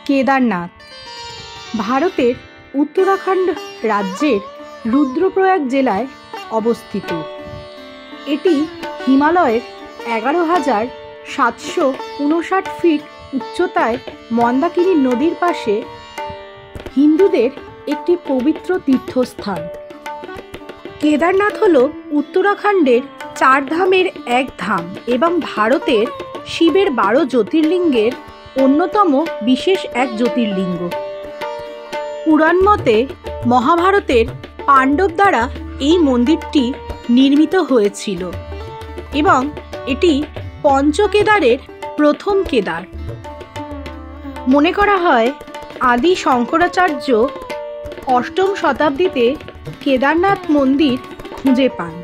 কেদারনাথ ভারতের উত্তরাখণ্ড রাজ্যের রুদ্রপ্রয়াগ জেলায় অবস্থিত। এটি হিমালয়ের 11,759 ফিট উচ্চতায় মন্দাকিনী নদীর পাশে হিন্দুদের একটি পবিত্র তীর্থস্থান। কেদারনাথ হল উত্তরাখণ্ডের 4 ধামের এক ধাম এবং ভারতের শিবের 12 জ্যোতির্লিঙ্গের অন্যতম বিশেষ এক জ্যোতির্লিঙ্গ। পুরাণ মতে মহাভারতের পাণ্ডব দ্বারা এই মন্দিরটি নির্মিত হয়েছিল এবং এটি পঞ্চকেদারের প্রথম কেদার। মনে করা হয় আদি শঙ্করাচার্য 8ম শতাব্দীতে কেদারনাথ মন্দির খুঁজে পান।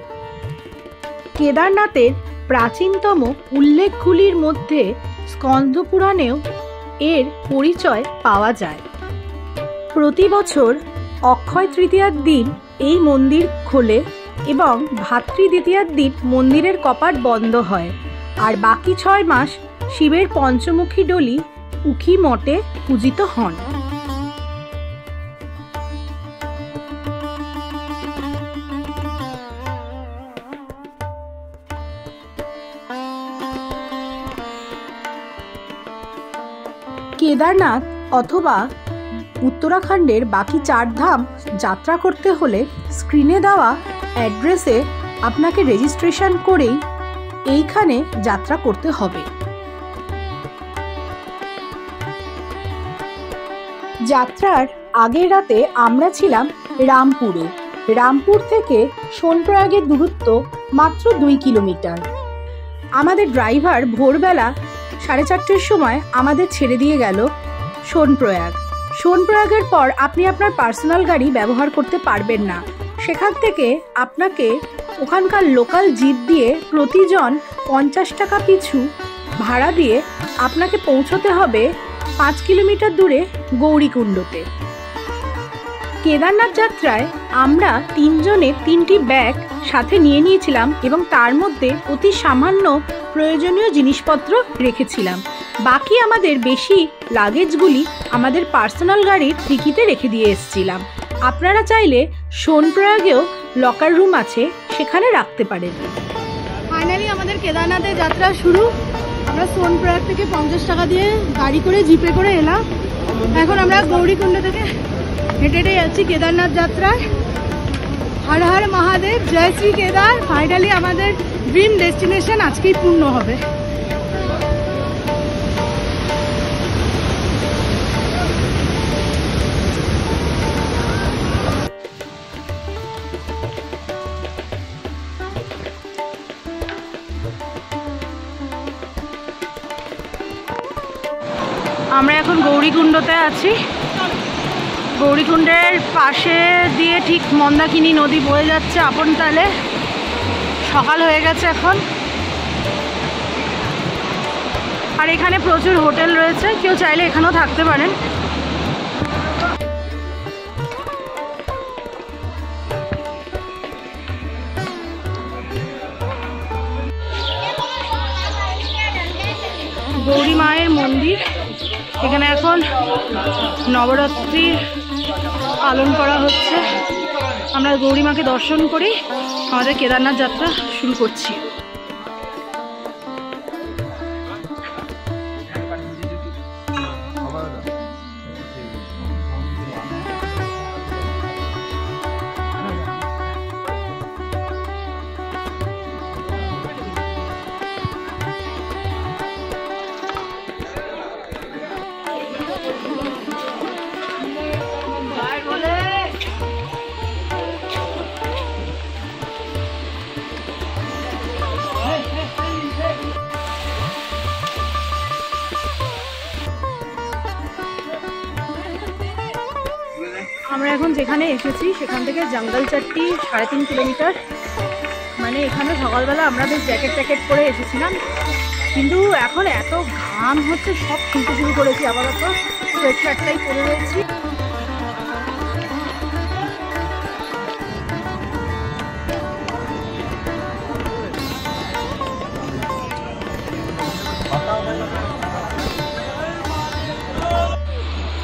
কেদারনাথের প্রাচীনতম উল্লেখগুলির মধ্যে স্কন্দপুরাণেও এর পরিচয় পাওয়া যায়। প্রতি বছর অক্ষয় তৃতীয়ার দিন এই মন্দির খোলে এবং ভাতৃ দ্বিতীয়ার দিন মন্দিরের কপাট বন্ধ হয়, আর বাকি 6 মাস শিবের পঞ্চমুখী ডলি উখি মঠে পূজিত হন। কেদারনাথ অথবা উত্তরাখণ্ডের বাকি 4 ধাম যাত্রা করতে হলে স্ক্রিনে দেওয়া অ্যাড্রেসে আপনাকে রেজিস্ট্রেশন করেই এইখানে যাত্রা করতে হবে। যাত্রার আগের রাতে আমরা ছিলাম রামপুরে। রামপুর থেকে সোনপ্রয়াগের দূরত্ব মাত্র 2 কিলোমিটার। আমাদের ড্রাইভার ভোরবেলা 4:30টার সময় আমাদের ছেড়ে দিয়ে গেল সোনপ্রয়াগ। সোনপ্রয়াগের পর আপনি আপনার পার্সোনাল গাড়ি ব্যবহার করতে পারবেন না। সেখান থেকে আপনাকে ওখানকার লোকাল জিপ দিয়ে প্রতিজন 50 টাকা পিছু ভাড়া দিয়ে আপনাকে পৌঁছতে হবে 5 কিলোমিটার দূরে গৌরীকুণ্ডতে। কেদারনাথ যাত্রায় আমরা 3 জনে 3টি ব্যাগ সাথে নিয়ে নিয়েছিলাম এবং তার মধ্যে অতি সামান্য প্রয়োজনীয় জিনিসপত্র রেখেছিলাম। বাকি আমাদের বেশি লাগেজগুলি আমাদের পার্সোনাল গাড়ির ডিকিতে রেখে দিয়ে এসেছিলাম। আপনারা চাইলে সোনপ্রয়াগেও লকার রুম আছে, সেখানে রাখতে পারেন। ফাইনালি আমাদের কেদারনাথের যাত্রা শুরু। আমরা সোনপ্রয়াগ থেকে 50 টাকা দিয়ে গাড়ি করে জিপে করে এলাম। এখন আমরা গৌরীকুণ্ড থেকে হেঁটে হেঁটে যাচ্ছি কেদারনাথ যাত্রায়। হর হর মহাদেব, জয় শ্রী কেদার। ফাইনালি আমাদের ড্রিম ডেস্টিনেশন আজকেই পূর্ণ হবে। আমরা এখন গৌরীকুণ্ডতে আছি। গৌরীকুণ্ডের পাশে দিয়ে ঠিক মন্দাকিনী নদী বয়ে যাচ্ছে আপন তালে। সকাল হয়ে গেছে এখন, আর এখানে প্রচুর হোটেল রয়েছে, কেউ চাইলে এখানেও থাকতে পারেন। গৌরী মায়ের মন্দির, এখানে এখন নবরাত্রি পালন করা হচ্ছে। আমরা গৌরী মাকে দর্শন করি, আমাদের কেদারনাথ যাত্রা শুরু করছি। আমরা এখন যেখানে এসেছি সেখান থেকে জঙ্গল চাট্টি 3.5 কিলোমিটার। মানে এখানে সকালবেলা আমরা বেশ জ্যাকেট ট্যাকেট পরে এসেছিলাম, কিন্তু এখন এত ঘাম হচ্ছে, সব শুনতে শুরু করেছি। আপাতত সোয়েট শার্টটাই পরে রয়েছি।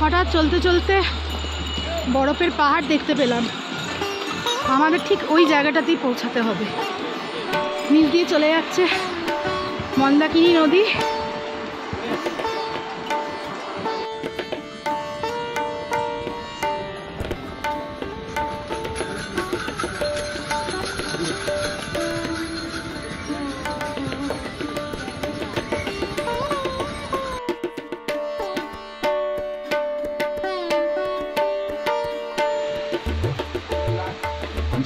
হঠাৎ চলতে চলতে বরফের পাহাড় দেখতে পেলাম। আমাদের ঠিক ওই জায়গাটাতেই পৌঁছাতে হবে। নিচ দিয়ে চলে যাচ্ছে মন্দাকিনী নদী।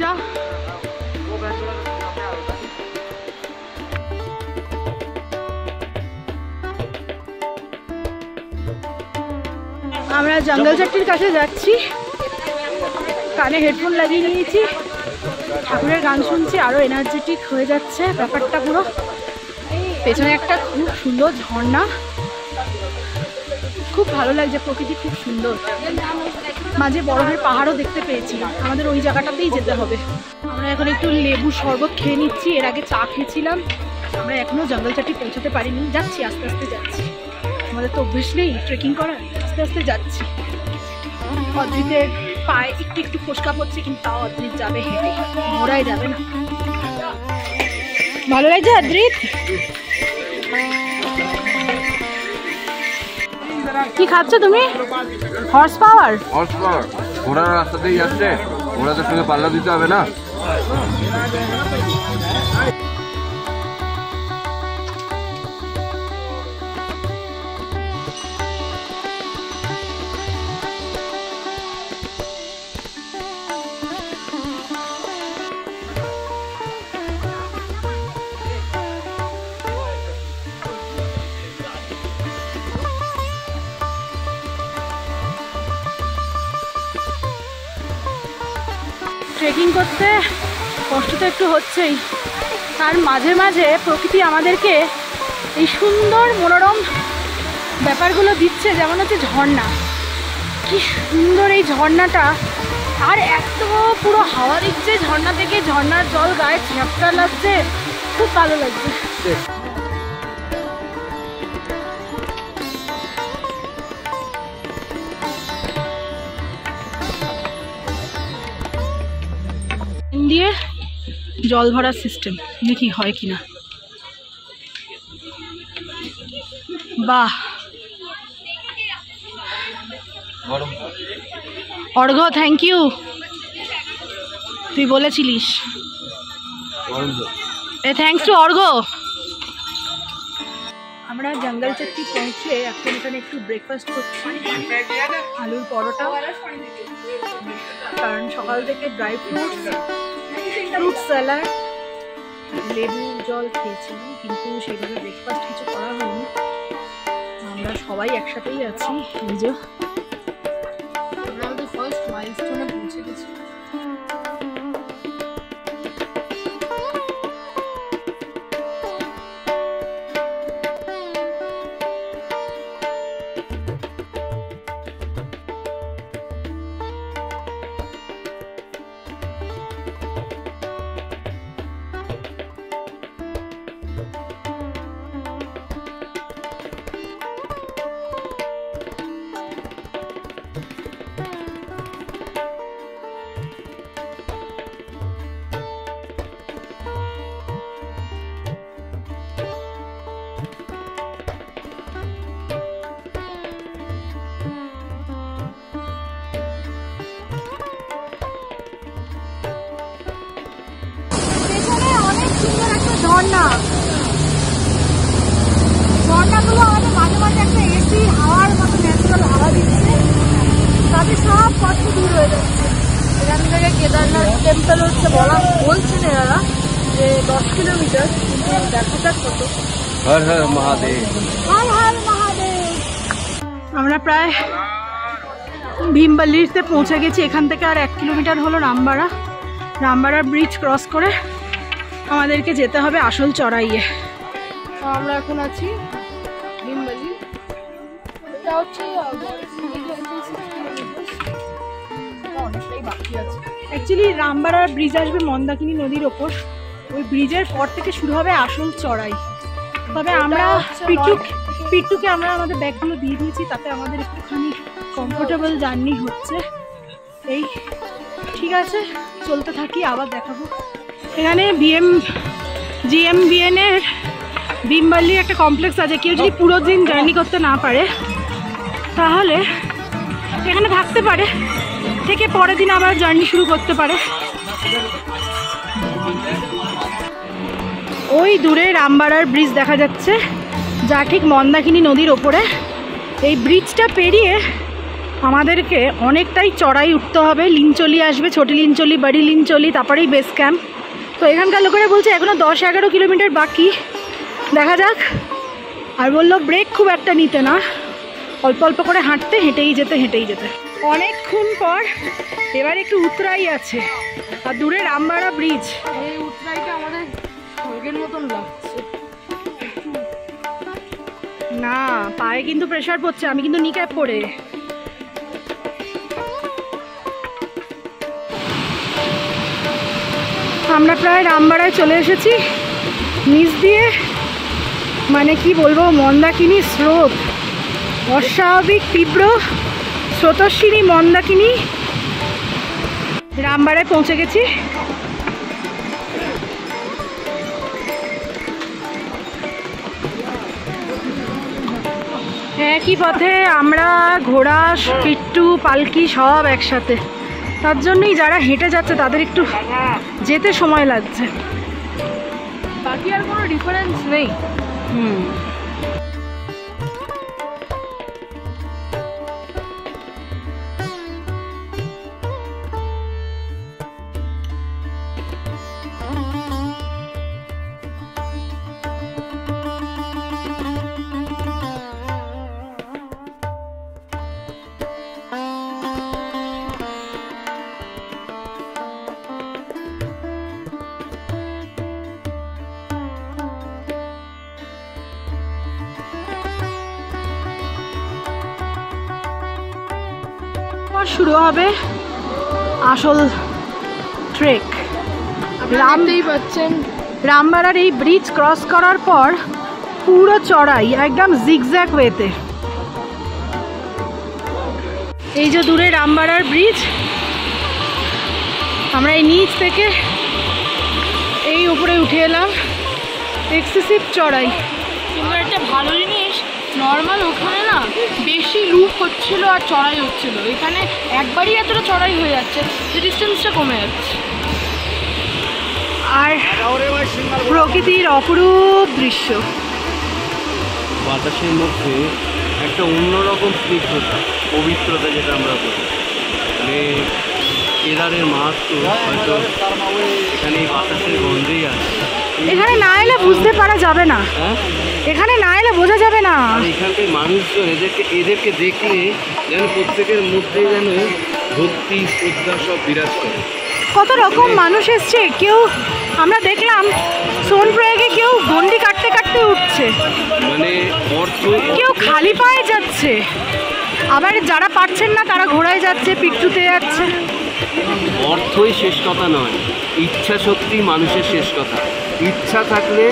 যা আমরা জঙ্গল চাট্টির কাছে যাচ্ছি, কানে হেডফোন লাগিয়ে নিয়েছি, ঠাকুরের গান শুনছি, আরো এনার্জেটিক হয়ে যাচ্ছে ব্যাপারটা পুরো। পেছনে একটা খুব সুন্দর ঝর্ণা, খুব ভালো লাগছে, প্রকৃতি খুব সুন্দর। মাঝে বরফের পাহাড়ও দেখতে পেয়েছি। আমাদের ওই জায়গাটাতেই যেতে হবে। আমরা এখন একটু লেবু শরবত খেয়ে নিচ্ছি, এর আগে চা খেয়েছিলাম। আমরা এখনো জঙ্গল চাট্টি পৌঁছতে পারিনি, যাচ্ছি, আস্তে আস্তে যাচ্ছি। আমাদের তো অভ্যেস নেই ট্রেকিং করার, আস্তে আস্তে যাচ্ছি। অদ্রিতের পায়ে একটু একটু ফোসকা পড়ছে, কিন্তু তাও অদ্রিত যাবে হেঁটে, ঘোড়ায় যাবে না। ভালো লাগছে অদ্রিত? কি খাচ্ছ তুমি? Horse power? হর্স পাওয়ার ঘোড়ার রাস্তাতেই যাচ্ছে, ঘোড়াদের সঙ্গে পাল্লা দিতে হবে না। ট্রেকিং করতে কষ্ট তো একটু হচ্ছেই, তার মাঝে মাঝে প্রকৃতি আমাদেরকে এই সুন্দর মনোরম ব্যাপারগুলো দিচ্ছে, যেমন হচ্ছে ঝর্ণা। কি সুন্দর এই ঝর্ণাটা, আর এত পুরো হাওয়া দিচ্ছে ঝর্ণা থেকে, ঝর্ণার জল গায়ে ঝাপটা লাগছে, খুব ভালো লাগছে। দিয়ে জল ভরার সিস্টেম দেখি হয় কিনা। বাহ, অর্ঘ্য, থ্যাংক ইউ, তুই বলেছিলিস। থ্যাংকস টু অর্ঘ্য। আমরা জঙ্গল চাট্টি পৌঁছে এখন এখানে একটু ব্রেকফাস্ট করছি, আলুর পরোটা, কারণ সকাল থেকে ড্রাই ফ্রুটস, ফ্রুট স্যালাড, লেবু জল খেয়েছিলাম, কিন্তু সেইভাবে ব্রেকফাস্ট কিছু করা হয়নি। আমরা সবাই একসাথেই আছি। এই যে আমরা আমাদের ফার্স্ট মাইলস্টোনে পৌঁছে গেছি। ঝর্ণা, ঝর্ণাগুলো আমাদের মাঝে মাঝে একটা এসি হাওয়ার মতো ন্যাচারাল হাওয়া দিচ্ছে, তাতে সব কষ্ট দূর হয়ে যাচ্ছে। এখান থেকে কেদারনাথ টেম্পল হচ্ছে বলছেন এরা যে 10 কিলোমিটার, কিন্তু দেখা যাক কত। হর হর মহাদেব, হর হর মহাদেব। আমরা প্রায় ভীমবাল্লিতে পৌঁছে গেছি। এখান থেকে আর 1 কিলোমিটার হলো রামবাড়া। রামবাড়ার ব্রিজ ক্রস করে আমাদেরকে যেতে হবে আসল চড়াইয়ে। আমরা এখন আছি ভীমবাল্লি। এটা হচ্ছে অনেকটাই বাকি আছে। অ্যাকচুয়ালি রামবাড়ার ব্রিজ আসবে মন্দাকিনী নদীর ওপর, ওই ব্রিজের পর থেকে শুরু হবে আসল চড়াই। তবে আমরা পিট্টুকে আমরা আমাদের ব্যাগগুলো দিয়ে দিয়েছি, তাতে আমাদের একটুখানি কমফোর্টেবল জার্নি হচ্ছে। এই ঠিক আছে, চলতে থাকি, আবার দেখাবো। এখানে GMBN এর ভীমবাল্লি একটা কমপ্লেক্স আছে। কেউ যদি পুরো দিন জার্নি করতে না পারে তাহলে এখানে থাকতে পারে, থেকে পরের দিন আবার জার্নি শুরু করতে পারে। ওই দূরে রামবাড়ার ব্রিজ দেখা যাচ্ছে, যা ঠিক মন্দাকিনী নদীর ওপরে। এই ব্রিজটা পেরিয়ে আমাদেরকে অনেকটাই চড়াই উঠতে হবে। লিঞ্চলি আসবে, ছোটি লিঞ্চলি, বড়ি লিঞ্চলি, তারপরেই বেস ক্যাম্প। তো এখানকার লোকেরা বলছে এখনও 10-11 কিলোমিটার বাকি, দেখা যাক। আর বললো ব্রেক খুব একটা নিতে না, অল্প অল্প করে হাঁটতে, হেঁটেই যেতে। অনেকক্ষণ পর এবার একটু উতরাই আছে, আর দূরে রামবাড়া ব্রিজ। এই উতরাইটা আমাদের স্বর্গের মতন লাগছে। না, পায়ে কিন্তু প্রেশার পড়ছে, আমি কিন্তু নি ক্যাপ পরে। আমরা প্রায় রামবাড়ায় চলে এসেছি। নিচ দিয়ে মানে কি বলবো, মন্দাকিনী স্রোত, অস্বাভাবিক তীব্র স্রোতস্বিনী মন্দাকিনী। রামবাড়ায় পৌঁছে গেছি। একই পথে আমরা, ঘোড়া, পিট্টু, পালকি সব একসাথে। তার জন্যই যারা হেঁটে যাচ্ছে তাদের একটু যেতে সময় লাগছে, বাকি আর কোনো ডিফারেন্স নেই। শুরু হবে আসল ট্রেক। দেখতেই পাচ্ছেন রামবাড়ার এই ব্রিজ ক্রস করার পর পুরো চড়াই, একদম জিগজ্যাগ ওয়েতে। এই যে দূরে রামবাড়ার ব্রিজ, আমরা এই নিচ থেকে এই উপরে উঠে এলাম। এক্সেসিভ চড়াই। কিন্তু একটা ভালো জিনিস, নর্মাল ওখানে না বেশি লুপ হচ্ছিল আর চড়াই হচ্ছিল, এখানে একবারই এতটা চড়াই হয়ে যাচ্ছে যে ডিস্টেন্সটা কমে যাচ্ছে। আর প্রকৃতির অপরূপ দৃশ্য। বাতাসের মধ্যে একটা অন্যরকম স্নিগ্ধতা, পবিত্রতা, যেটা আমরা বলি। মানে কেদারের মাহাত্ম্য হয়তো এখানে এই বাতাসের গন্ধেই আছে। এখানে না এলে বুঝতে পারা যাবে না, এখানে না এলে বোঝা যাবে না। আর এখানকার মানুষজন এদেরকে দেখলে যেন প্রত্যেকের মধ্যে যেন ভক্তি, শ্রদ্ধা সব বিরাজ করে। কত রকম মানুষ এসছে। কেউ আমরা দেখলাম সোনপ্রয়াগে কেউ গন্ডি কাটতে কাটতে উঠছে, মানে অর্থ, কেউ খালি পায়ে যাচ্ছে, আবার যারা পারছেন না তারা ঘোড়ায় যাচ্ছে, পিট্টুতে যাচ্ছে। অর্থই শেষ কথা নয়, ইচ্ছা শক্তি মানুষের শেষ কথা। ইচ্ছা থাকলে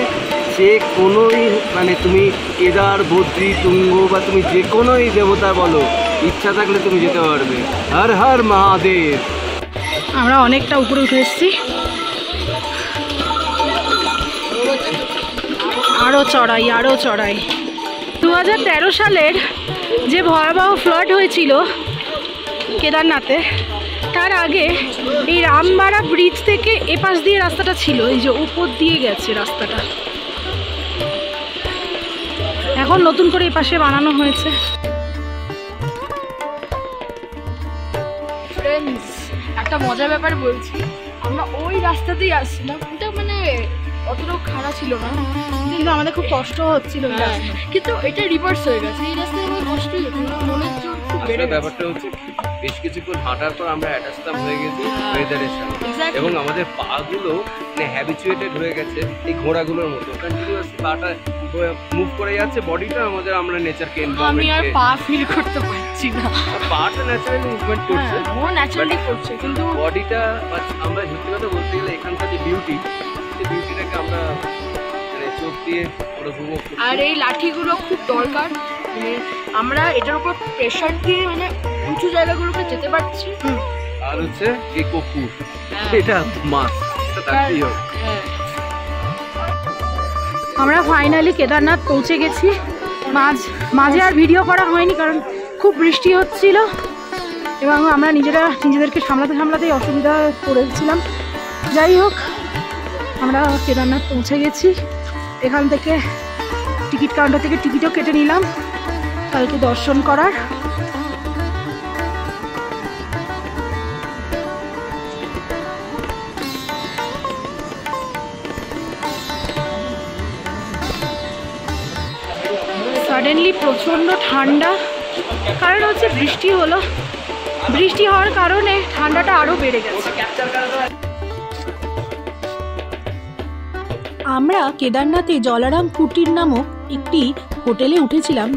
যে কোনোই, মানে তুমি কেদার, বদ্রী, তুঙ্গ বা তুমি যে কোনোই দেবতা বলো, ইচ্ছা থাকলে তুমি যেতে পারবে। হর হর মহাদেব। আমরা অনেকটা উপরে উঠে এসেছি, আরও চড়াই। 2013 সালের যে ভয়াবহ ফ্লাড হয়েছিল কেদারনাথে, তার আগে এই রামবাড়া ব্রিজ থেকে এপাশ দিয়ে রাস্তাটা ছিল, এই যে উপর দিয়ে গেছে রাস্তাটা। এখন নতুন করে এপাশে বানানো হয়েছে। ফ্রেন্ডস, একটা মজার ব্যাপার বলছি, আমরা ওই রাস্তাতেই আসছিলাম, এটা মানে অতটাও খারাপ ছিল না, কিন্তু আমাদের খুব কষ্ট হচ্ছিল। কিন্তু এটা রিভার্স হয়ে গেছে। এই রাস্তায় আমার কষ্টই হচ্ছে, মনের জোর খুব বেড়ে গেছে। ব্যাপারটা হচ্ছে বেশ কিছুক্ষণ হাঁটার পর আমরা অ্যাটাচড হয়ে গেছি ওয়েদারের সাথে, Exactly. এবং আমাদের পাগুলো মানে হ্যাবিচুয়েটেড হয়ে গেছে এই ঘোড়াগুলোর মতো। কন্টিনিউয়াসলি পাটা মুভ করে যাচ্ছে, বডিটা আমরা নেচারকে, আমি আর পা ফিল করতে পারছি না। পাটা ন্যাচারালি মুভমেন্ট করছে, ও ন্যাচারালি করছে, কিন্তু বডিটা আমরা সত্যি কথা বলতে গেলে এখানকার যে বিউটি, সেই বিউটিটাকে আমরা মানে উপর দিয়ে ওরা উপভোগ করছি। আর এই লাঠিগুলো খুব দরকার, মানে আমরা এটার উপর প্রেশার দিয়ে মানে উঁচু জায়গাগুলোকে যেতে পারছি। আর হচ্ছে এই কপুর, হ্যাঁ। এটা মাছ, এটা থাকতেই হবে। হ্যাঁ। আমরা ফাইনালি কেদারনাথ পৌঁছে গেছি। মাঝে আর ভিডিও করা হয়নি কারণ খুব বৃষ্টি হচ্ছিল এবং আমরা নিজেদেরকে সামলাতেই অসুবিধা পড়েছিলাম। যাই হোক, আমরা কেদারনাথ পৌঁছে গেছি। এখান থেকে টিকিট কাউন্টার থেকে টিকিটও কেটে নিলাম কালকে দর্শন করার। সাডেনলি প্রচণ্ড ঠান্ডা, কারণ হচ্ছে বৃষ্টি হলো, বৃষ্টি হওয়ার কারণে ঠান্ডাটা আরও বেড়ে গেছে। আমরা কেদারনাথে জলারাম কুটির নামক একটি হোটেলে উঠেছিলাম,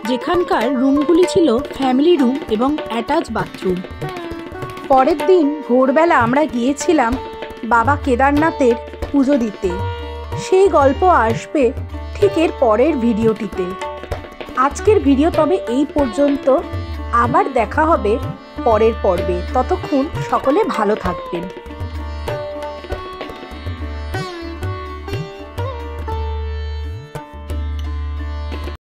যেখানকার রুমগুলি ছিল ফ্যামিলি রুম এবং অ্যাটাচ বাথরুম। পরের দিন ভোরবেলা আমরা গিয়েছিলাম বাবা কেদারনাথের পুজো দিতে। সেই গল্প আসবে ঠিক এর পরের ভিডিওটিতে। আজকের ভিডিও তবে এই পর্যন্ত, আবার দেখা হবে পরের পর্বে। ততক্ষণ সকলে ভালো থাকবেন।